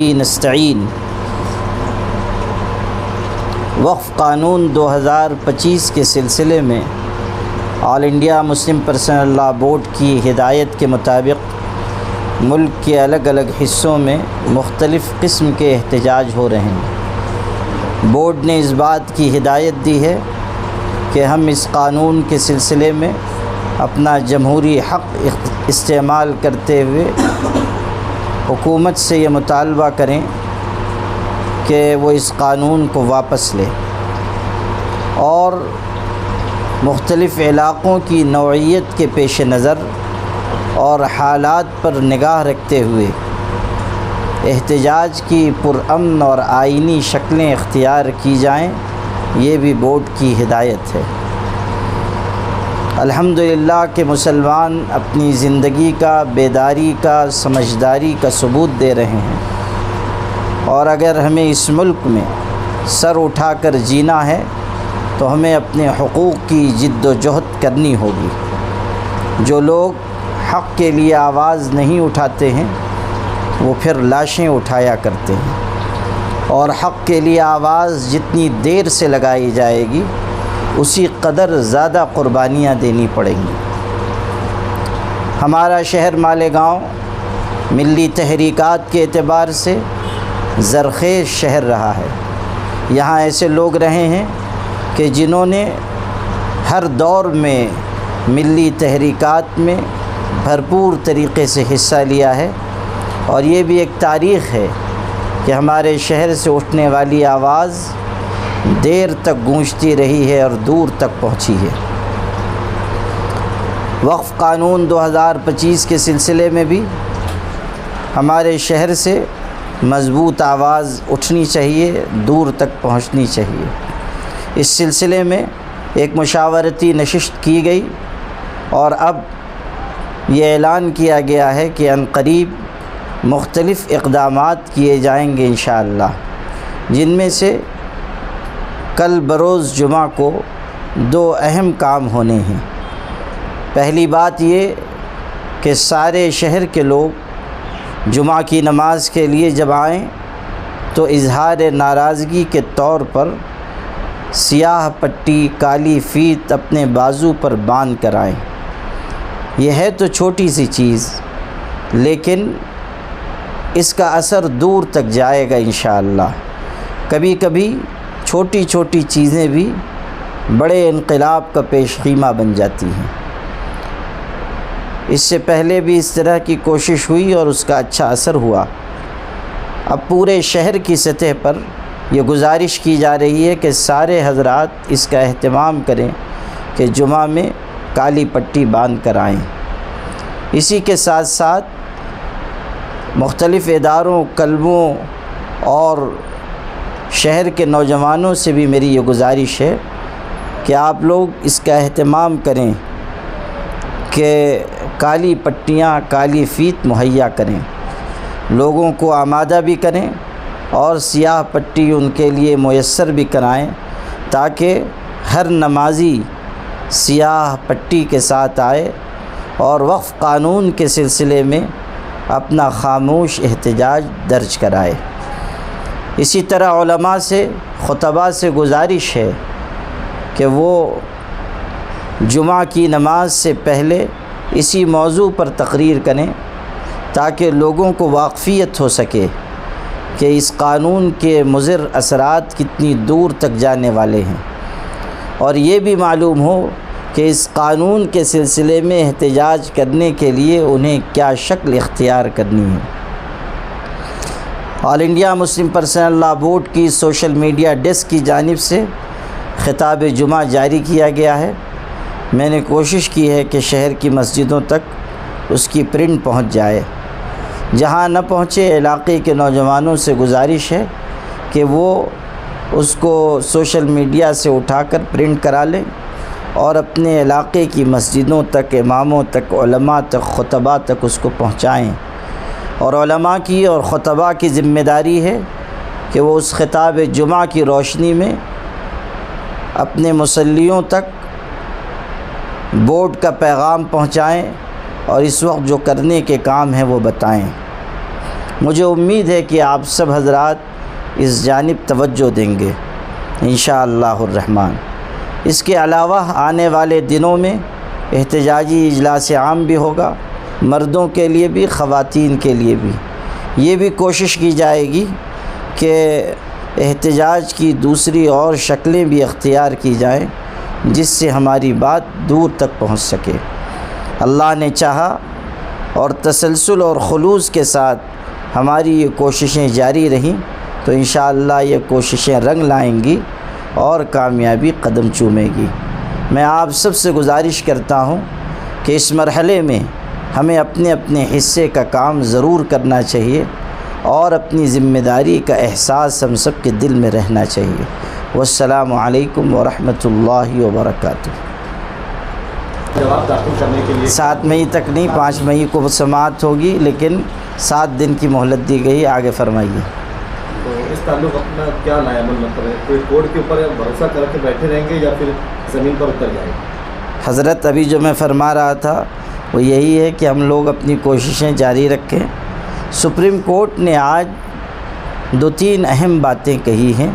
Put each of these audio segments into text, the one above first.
نستعین وقف قانون 2025 کے سلسلے میں All India Muslim Personal Law Board کی ہدایت کے مطابق ملک کے الگ الگ حصوں میں مختلف قسم کے احتجاج ہو رہے ہیں۔ بورڈ نے اس بات کی ہدایت دی ہے کہ ہم اس قانون کے سلسلے میں اپنا جمہوری حق استعمال کرتے ہوئے حکومت سے یہ مطالبہ کریں کہ وہ اس قانون کو واپس لے اور مختلف علاقوں کی نوعیت کے پیش نظر اور حالات پر نگاہ رکھتے ہوئے احتجاج کی پرامن اور آئینی شکلیں اختیار کی جائیں، یہ بھی بورڈ کی ہدایت ہے۔ الحمدللہ کہ مسلمان اپنی زندگی کا بیداری کا سمجھداری کا ثبوت دے رہے ہیں، اور اگر ہمیں اس ملک میں سر اٹھا کر جینا ہے تو ہمیں اپنے حقوق کی جد و جہد کرنی ہوگی۔ جو لوگ حق کے لیے آواز نہیں اٹھاتے ہیں وہ پھر لاشیں اٹھایا کرتے ہیں، اور حق کے لیے آواز جتنی دیر سے لگائی جائے گی اسی قدر زیادہ قربانیاں دینی پڑیں گی۔ ہمارا شہر مالیگاؤں ملی تحریکات کے اعتبار سے زرخیز شہر رہا ہے۔ یہاں ایسے لوگ رہے ہیں کہ جنہوں نے ہر دور میں ملی تحریکات میں بھرپور طریقے سے حصہ لیا ہے، اور یہ بھی ایک تاریخ ہے کہ ہمارے شہر سے اٹھنے والی آواز دیر تک گونجتی رہی ہے اور دور تک پہنچی ہے۔ وقف قانون 2025 کے سلسلے میں بھی ہمارے شہر سے مضبوط آواز اٹھنی چاہیے، دور تک پہنچنی چاہیے۔ اس سلسلے میں ایک مشاورتی نشست کی گئی، اور اب یہ اعلان کیا گیا ہے کہ عنقریب مختلف اقدامات کیے جائیں گے انشاءاللہ، جن میں سے کل بروز جمعہ کو 2 اہم کام ہونے ہیں۔ پہلی بات یہ کہ سارے شہر کے لوگ جمعہ کی نماز کے لیے جب آئیں تو اظہار ناراضگی کے طور پر سیاہ پٹی کالی فیت اپنے بازو پر باندھ کر آئیں۔ یہ ہے تو چھوٹی سی چیز، لیکن اس کا اثر دور تک جائے گا انشاءاللہ۔ کبھی کبھی چھوٹی چھوٹی چیزیں بھی بڑے انقلاب کا پیش خیمہ بن جاتی ہیں۔ اس سے پہلے بھی اس طرح کی کوشش ہوئی اور اس کا اچھا اثر ہوا۔ اب پورے شہر کی سطح پر یہ گزارش کی جا رہی ہے کہ سارے حضرات اس کا اہتمام کریں کہ جمعہ میں کالی پٹی باندھ کر آئیں۔ اسی کے ساتھ ساتھ مختلف اداروں، کلبوں اور شہر کے نوجوانوں سے بھی میری یہ گزارش ہے کہ آپ لوگ اس کا اہتمام کریں کہ کالی پٹیاں کالی فیت مہیا کریں، لوگوں کو آمادہ بھی کریں اور سیاہ پٹی ان کے لیے میسر بھی کرائیں، تاکہ ہر نمازی سیاہ پٹی کے ساتھ آئے اور وقف قانون کے سلسلے میں اپنا خاموش احتجاج درج کرائے۔ اسی طرح علماء سے، خطباء سے گزارش ہے کہ وہ جمعہ کی نماز سے پہلے اسی موضوع پر تقریر کریں، تاکہ لوگوں کو واقفیت ہو سکے کہ اس قانون کے مضر اثرات کتنی دور تک جانے والے ہیں، اور یہ بھی معلوم ہو کہ اس قانون کے سلسلے میں احتجاج کرنے کے لیے انہیں کیا شکل اختیار کرنی ہے۔ All India Muslim Personal Law Board کی سوشل میڈیا ڈیسک کی جانب سے خطاب جمعہ جاری کیا گیا ہے۔ میں نے کوشش کی ہے کہ شہر کی مسجدوں تک اس کی پرنٹ پہنچ جائے۔ جہاں نہ پہنچے، علاقے کے نوجوانوں سے گزارش ہے کہ وہ اس کو سوشل میڈیا سے اٹھا کر پرنٹ کرا لیں اور اپنے علاقے کی مسجدوں تک، اماموں تک، علماء تک، خطباء تک اس کو پہنچائیں۔ اور علماء کی اور خطباء کی ذمہ داری ہے کہ وہ اس خطاب جمعہ کی روشنی میں اپنے مصلیوں تک بورڈ کا پیغام پہنچائیں اور اس وقت جو کرنے کے کام ہیں وہ بتائیں۔ مجھے امید ہے کہ آپ سب حضرات اس جانب توجہ دیں گے انشاءاللہ الرحمن۔ اس کے علاوہ آنے والے دنوں میں احتجاجی اجلاس عام بھی ہوگا، مردوں کے لیے بھی خواتین کے لیے بھی۔ یہ بھی کوشش کی جائے گی کہ احتجاج کی دوسری اور شکلیں بھی اختیار کی جائیں جس سے ہماری بات دور تک پہنچ سکے۔ اللہ نے چاہا اور تسلسل اور خلوص کے ساتھ ہماری یہ کوششیں جاری رہیں تو انشاءاللہ یہ کوششیں رنگ لائیں گی اور کامیابی قدم چومے گی۔ میں آپ سب سے گزارش کرتا ہوں کہ اس مرحلے میں ہمیں اپنے اپنے حصے کا کام ضرور کرنا چاہیے اور اپنی ذمہ داری کا احساس ہم سب کے دل میں رہنا چاہیے۔ والسلام علیکم ورحمۃ اللہ وبرکاتہ۔ جواب داخل کرنے کے لیے 7 مئی تک نہیں، 5 مئی کو سماعت ہوگی، لیکن 7 دن کی مہلت دی گئی۔ آگے فرمائیے۔ تو اس تعلق اپنا کیا نیا عمل مطلب ہے؟ کوئی کورٹ کے اوپر بھروسہ کر کے بیٹھے رہیں گے یا پھر زمین پر اتر جائیں گے؟ حضرت ابھی جو میں فرما رہا تھا وہ یہی ہے کہ ہم لوگ اپنی کوششیں جاری رکھیں۔ سپریم کورٹ نے آج 2-3 اہم باتیں کہی ہیں۔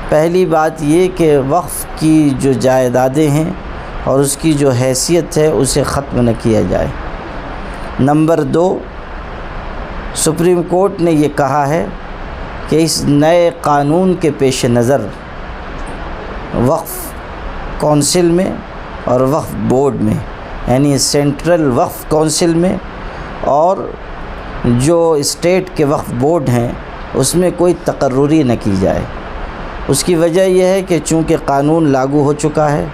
پہلی بات یہ کہ وقف کی جو جائیدادیں ہیں اور اس کی جو حیثیت ہے اسے ختم نہ کیا جائے۔ نمبر 2، سپریم کورٹ نے یہ کہا ہے کہ اس نئے قانون کے پیش نظر وقف کونسل میں اور وقف بورڈ میں، یعنی سینٹرل وقف کونسل میں اور جو اسٹیٹ کے وقف بورڈ ہیں اس میں کوئی تقرری نہ کی جائے۔ اس کی وجہ یہ ہے کہ چونکہ قانون لاگو ہو چکا ہے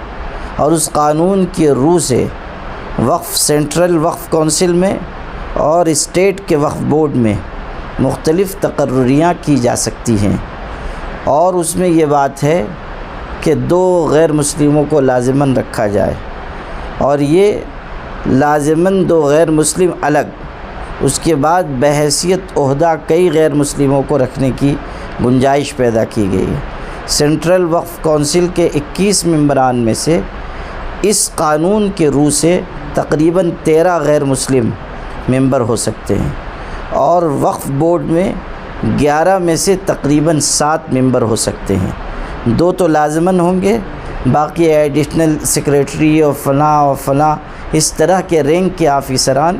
اور اس قانون کی روح سے وقف سینٹرل وقف کونسل میں اور اسٹیٹ کے وقف بورڈ میں مختلف تقرریاں کی جا سکتی ہیں، اور اس میں یہ بات ہے کہ 2 غیر مسلموں کو لازماً رکھا جائے، اور یہ لازماً 2 غیر مسلم الگ، اس کے بعد بحیثیت عہدہ کئی غیر مسلموں کو رکھنے کی گنجائش پیدا کی گئی ہے۔ سینٹرل وقف کونسل کے 21 ممبران میں سے اس قانون کے روح سے تقریباً 13 غیر مسلم ممبر ہو سکتے ہیں، اور وقف بورڈ میں 11 میں سے تقریباً 7 ممبر ہو سکتے ہیں۔ 2 تو لازماً ہوں گے، باقی ایڈیشنل سیکریٹری اور فلاں اس طرح کے رینک کے آفیسران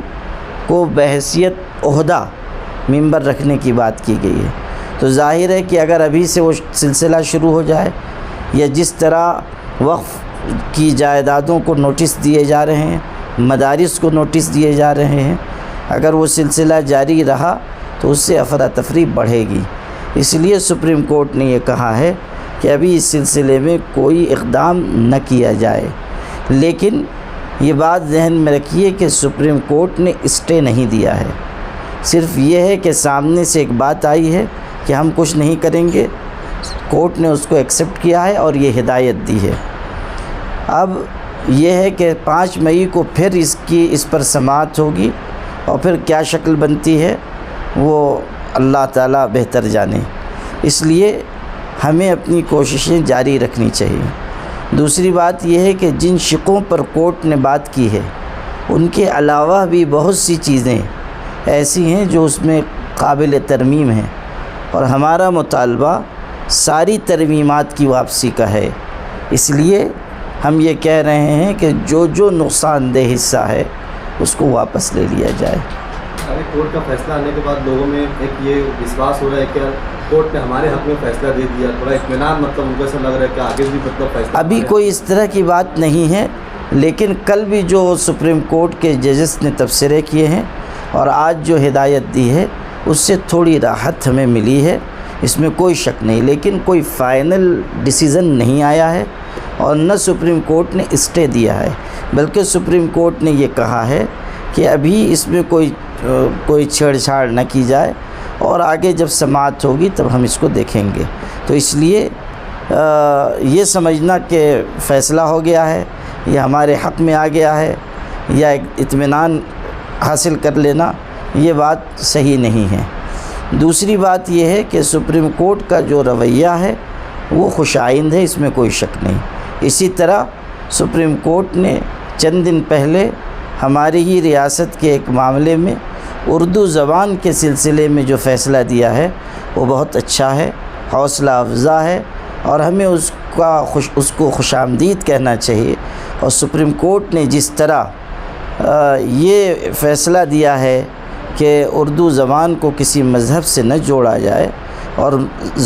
کو بحیثیت عہدہ ممبر رکھنے کی بات کی گئی ہے۔ تو ظاہر ہے کہ اگر ابھی سے وہ سلسلہ شروع ہو جائے یا جس طرح وقف کی جائیدادوں کو نوٹس دیے جا رہے ہیں، مدارس کو نوٹس دیے جا رہے ہیں، اگر وہ سلسلہ جاری رہا تو اس سے افراتفری بڑھے گی۔ اس لیے سپریم کورٹ نے یہ کہا ہے کہ ابھی اس سلسلے میں کوئی اقدام نہ کیا جائے، لیکن یہ بات ذہن میں رکھیے کہ سپریم کورٹ نے اسٹے نہیں دیا ہے، صرف یہ ہے کہ سامنے سے ایک بات آئی ہے کہ ہم کچھ نہیں کریں گے، کورٹ نے اس کو ایکسیپٹ کیا ہے اور یہ ہدایت دی ہے۔ اب یہ ہے کہ 5 مئی کو پھر اس پر سماعت ہوگی، اور پھر کیا شکل بنتی ہے وہ اللہ تعالیٰ بہتر جانے۔ اس لیے ہمیں اپنی کوششیں جاری رکھنی چاہیے۔ دوسری بات یہ ہے کہ جن شقوں پر کورٹ نے بات کی ہے ان کے علاوہ بھی بہت سی چیزیں ایسی ہیں جو اس میں قابل ترمیم ہیں، اور ہمارا مطالبہ ساری ترمیمات کی واپسی کا ہے۔ اس لیے ہم یہ کہہ رہے ہیں کہ جو نقصان دہ حصہ ہے اس کو واپس لے لیا جائے۔ کورٹ کا فیصلہ آنے کے بعد لوگوں میں ایک یہ وشواس ہو رہا ہے کہ کورٹ نے ہمارے حق میں فیصلہ دے دیا، تھوڑا اطمینان مطلب ان کو ایسا لگ رہا ہے کہ آگے بھی مطلب فیصلہ ابھی کوئی اس طرح کی بات نہیں ہے، لیکن کل بھی جو سپریم کورٹ کے ججز نے تبصرے کیے ہیں اور آج جو ہدایت دی ہے اس سے تھوڑی راحت ہمیں ملی ہے، اس میں کوئی شک نہیں، لیکن کوئی فائنل ڈیسیزن نہیں آیا ہے اور نہ سپریم کورٹ نے اسٹے دیا ہے، بلکہ سپریم کورٹ نے یہ کہا ہے کہ ابھی اس میں کوئی چھیڑ چھاڑ نہ کی جائے، اور آگے جب سماعت ہوگی تب ہم اس کو دیکھیں گے۔ تو اس لیے یہ سمجھنا کہ فیصلہ ہو گیا ہے یا ہمارے حق میں آ گیا ہے یا اطمینان حاصل کر لینا، یہ بات صحیح نہیں ہے۔ دوسری بات یہ ہے کہ سپریم کورٹ کا جو رویہ ہے وہ خوش آئند ہے، اس میں کوئی شک نہیں۔ اسی طرح سپریم کورٹ نے چند دن پہلے ہماری ہی ریاست کے ایک معاملے میں اردو زبان کے سلسلے میں جو فیصلہ دیا ہے وہ بہت اچھا ہے، حوصلہ افزا ہے، اور ہمیں اس کو خوش آمدید کہنا چاہیے۔ اور سپریم کورٹ نے جس طرح یہ فیصلہ دیا ہے کہ اردو زبان کو کسی مذہب سے نہ جوڑا جائے، اور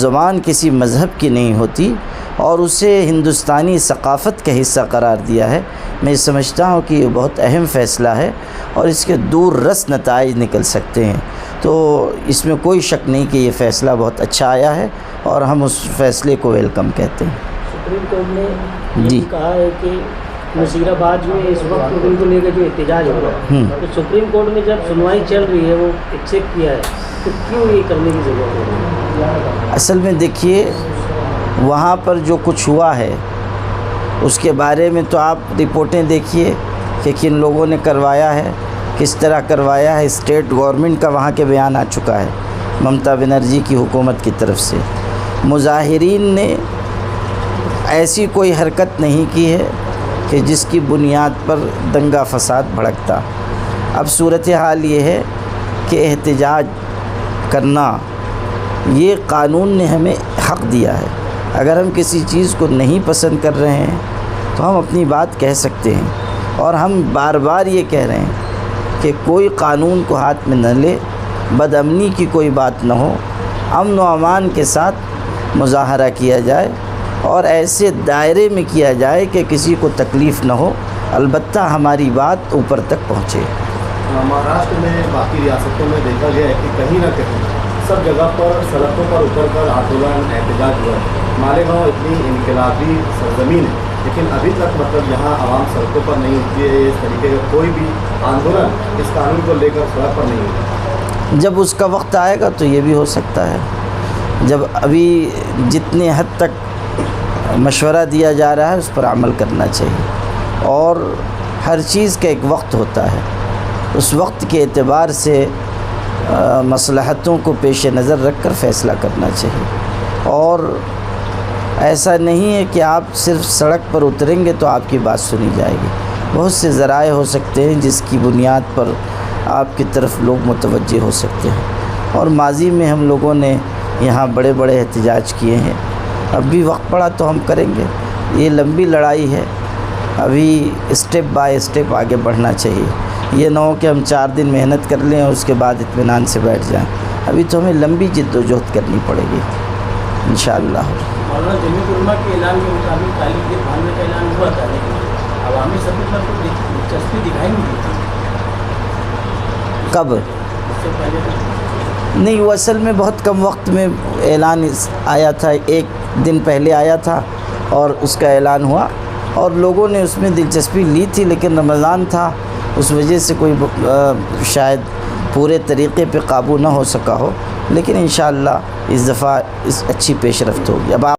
زبان کسی مذہب کی نہیں ہوتی، اور اسے ہندوستانی ثقافت کا حصہ قرار دیا ہے، میں سمجھتا ہوں کہ یہ بہت اہم فیصلہ ہے اور اس کے دور رس نتائج نکل سکتے ہیں۔ تو اس میں کوئی شک نہیں کہ یہ فیصلہ بہت اچھا آیا ہے اور ہم اس فیصلے کو ویلکم کہتے ہیں۔ سپریم کورٹ نے جی یہ کہا ہے کہ نصیر آباد میں اس وقت ان کو لے کر جو احتجاج ہو رہا ہے، تو سپریم کورٹ میں جب سنوائی چل رہی ہے وہ ایکسیپٹ کیا ہے، تو کیوں یہ کرنے کی ضرورت ہے؟ اصل میں دیکھیے، وہاں پر جو کچھ ہوا ہے اس کے بارے میں تو آپ رپورٹیں دیکھیے کہ کن لوگوں نے کروایا ہے، کس طرح کروایا ہے۔ اسٹیٹ گورنمنٹ کا وہاں کے بیان آ چکا ہے ممتا بنرجی کی حکومت کی طرف سے۔ مظاہرین نے ایسی کوئی حرکت نہیں کی ہے کہ جس کی بنیاد پر دنگا فساد بھڑکتا۔ اب صورتحال یہ ہے کہ احتجاج کرنا یہ قانون نے ہمیں حق دیا ہے۔ اگر ہم کسی چیز کو نہیں پسند کر رہے ہیں تو ہم اپنی بات کہہ سکتے ہیں، اور ہم بار بار یہ کہہ رہے ہیں کہ کوئی قانون کو ہاتھ میں نہ لے، بد امنی کی کوئی بات نہ ہو، امن و امان کے ساتھ مظاہرہ کیا جائے اور ایسے دائرے میں کیا جائے کہ کسی کو تکلیف نہ ہو، البتہ ہماری بات اوپر تک پہنچے۔ مہاراشٹر میں باقی ریاستوں میں دیکھا گیا ہے کہ کہیں نہ کہیں سب جگہ پر سڑکوں پر اتر کر آندولن احتجاج ہوا ہے۔ مالیگاؤں اتنی انقلابی سرزمین ہے، لیکن ابھی تک یہاں عوام سڑکوں پر نہیں ہوتی ہے، اس طریقے کا کوئی بھی آندولن اس قانون کو لے کر سڑک پر نہیں ہوتا۔ جب اس کا وقت آئے گا تو یہ بھی ہو سکتا ہے۔ جب ابھی جتنے حد تک مشورہ دیا جا رہا ہے اس پر عمل کرنا چاہیے، اور ہر چیز کا ایک وقت ہوتا ہے، اس وقت کے اعتبار سے مصلحتوں کو پیش نظر رکھ کر فیصلہ کرنا چاہیے۔ اور ایسا نہیں ہے کہ آپ صرف سڑک پر اتریں گے تو آپ کی بات سنی جائے گی۔ بہت سے ذرائع ہو سکتے ہیں جس کی بنیاد پر آپ کی طرف لوگ متوجہ ہو سکتے ہیں، اور ماضی میں ہم لوگوں نے یہاں بڑے بڑے احتجاج کیے ہیں۔ اب بھی وقت پڑا تو ہم کریں گے۔ یہ لمبی لڑائی ہے، ابھی اسٹیپ بائی اسٹیپ آگے بڑھنا چاہیے۔ یہ نہ ہو کہ ہم 4 دن محنت کر لیں اور اس کے بعد اطمینان سے بیٹھ جائیں۔ ابھی تو ہمیں لمبی جد و جہد کرنی پڑے گی انشاءاللہ۔ مولانا جمیعت علماء کے اعلان کے مطابق تعلیم کے بھاننے کا اعلان ہوا تھا، لیکن عوامی سطح پر تو دلچسپی دکھائی نہیں دی تھی۔ کب؟ اس سے پہلے نہیں، وہ اصل میں بہت کم وقت میں اعلان آیا تھا، 1 دن پہلے آیا تھا اور اس کا اعلان ہوا، اور لوگوں نے اس میں دلچسپی لی تھی، لیکن رمضان تھا، اس وجہ سے کوئی شاید پورے طریقے پہ قابو نہ ہو سکا ہو، لیکن انشاءاللہ اس دفعہ اچھی پیش رفت ہوگی۔ اب آپ